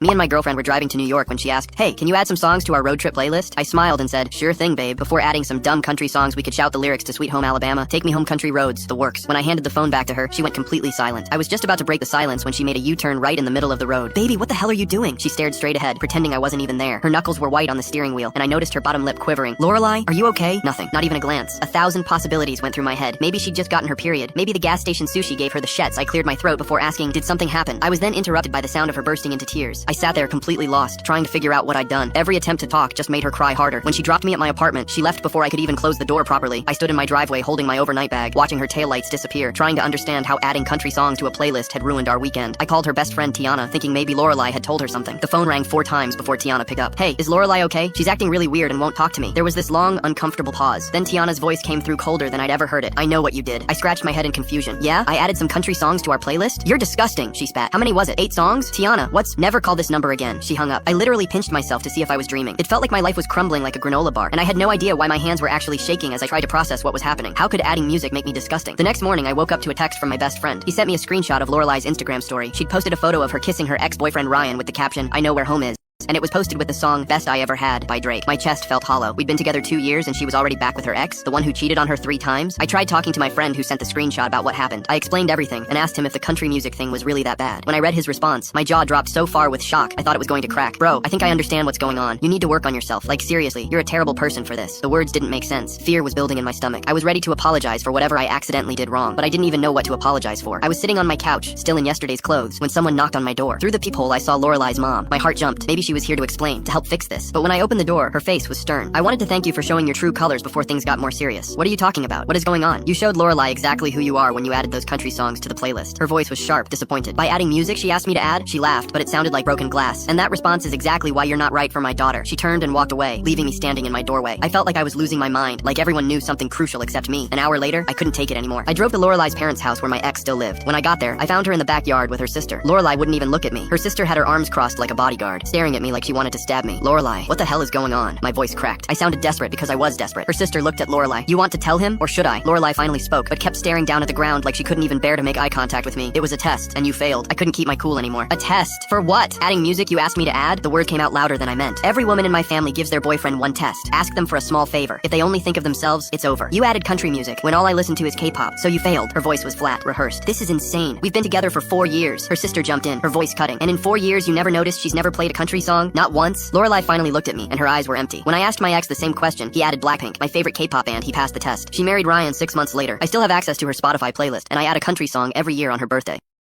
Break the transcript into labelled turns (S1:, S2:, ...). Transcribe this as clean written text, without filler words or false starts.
S1: Me and my girlfriend were driving to New York when she asked, "Hey, can you add some songs to our road trip playlist?" I smiled and said, "Sure thing, babe," before adding some dumb country songs we could shout the lyrics to Sweet Home Alabama, Take Me Home Country Roads, the works. When I handed the phone back to her, she went completely silent. I was just about to break the silence when she made a U-turn right in the middle of the road. "Baby, what the hell are you doing?" She stared straight ahead, pretending I wasn't even there. Her knuckles were white on the steering wheel, and I noticed her bottom lip quivering. "Lorelai, are you okay?" Nothing, not even a glance. 1,000 possibilities went through my head. Maybe she'd just gotten her period. Maybe the gas station sushi gave her the shets. I cleared my throat before asking, "Did something happen?" I was then interrupted by the sound of her bursting into tears. I sat there completely lost, trying to figure out what I'd done. Every attempt to talk just made her cry harder. When she dropped me at my apartment, she left before I could even close the door properly. I stood in my driveway holding my overnight bag, watching her taillights disappear, trying to understand how adding country songs to a playlist had ruined our weekend. I called her best friend Tiana, thinking maybe Lorelai had told her something. The phone rang 4 times before Tiana picked up. "Hey, is Lorelai okay? She's acting really weird and won't talk to me." There was this long, uncomfortable pause. Then Tiana's voice came through colder than I'd ever heard it. "I know what you did." I scratched my head in confusion. "Yeah? I added some country songs to our playlist? You're disgusting," she spat. "How many was it? 8 songs? Tiana, what's— Never call this number again." She hung up. I literally pinched myself to see if I was dreaming. It felt like my life was crumbling like a granola bar, and I had no idea why my hands were actually shaking as I tried to process what was happening. How could adding music make me disgusting? The next morning, I woke up to a text from my best friend. He sent me a screenshot of Lorelai's Instagram story. She'd posted a photo of her kissing her ex-boyfriend Ryan with the caption, "I know where home is." And it was posted with the song Best I Ever Had by Drake. My chest felt hollow. We'd been together 2 years and she was already back with her ex, the one who cheated on her 3 times. I tried talking to my friend who sent the screenshot about what happened. I explained everything and asked him if the country music thing was really that bad. When I read his response, my jaw dropped so far with shock, I thought it was going to crack. "Bro, I think I understand what's going on. You need to work on yourself. Like seriously, you're a terrible person for this." The words didn't make sense. Fear was building in my stomach. I was ready to apologize for whatever I accidentally did wrong, but I didn't even know what to apologize for. I was sitting on my couch, still in yesterday's clothes, when someone knocked on my door. Through the peephole, I saw Lorelai's mom. My heart jumped. Maybe she was here to explain, to help fix this. But when I opened the door, her face was stern. "I wanted to thank you for showing your true colors before things got more serious." "What are you talking about? What is going on?" "You showed Lorelai exactly who you are when you added those country songs to the playlist." Her voice was sharp, disappointed. "By adding music she asked me to add?" She laughed, but it sounded like broken glass. "And that response is exactly why you're not right for my daughter." She turned and walked away, leaving me standing in my doorway. I felt like I was losing my mind, like everyone knew something crucial except me. An hour later, I couldn't take it anymore. I drove to Lorelai's parents' house where my ex still lived. When I got there, I found her in the backyard with her sister. Lorelai wouldn't even look at me. Her sister had her arms crossed like a bodyguard, staring at me like she wanted to stab me. "Lorelai, what the hell is going on?" My voice cracked. I sounded desperate because I was desperate. Her sister looked at Lorelai. "You want to tell him, or should I?" Lorelai finally spoke, but kept staring down at the ground like she couldn't even bear to make eye contact with me. "It was a test, and you failed." I couldn't keep my cool anymore. "A test? For what? Adding music you asked me to add?" The word came out louder than I meant. "Every woman in my family gives their boyfriend one test. Ask them for a small favor. If they only think of themselves, it's over. You added country music when all I listen to is K-pop, so you failed." Her voice was flat, rehearsed. "This is insane. We've been together for 4 years." Her sister jumped in, her voice cutting. "And in 4 years you never noticed she's never played a country song? Not once?" Lorelai finally looked at me, and her eyes were empty. When I asked my ex the same question, he added Blackpink, my favorite K-pop band. He passed the test. She married Ryan 6 months later. I still have access to her Spotify playlist, and I add a country song every year on her birthday.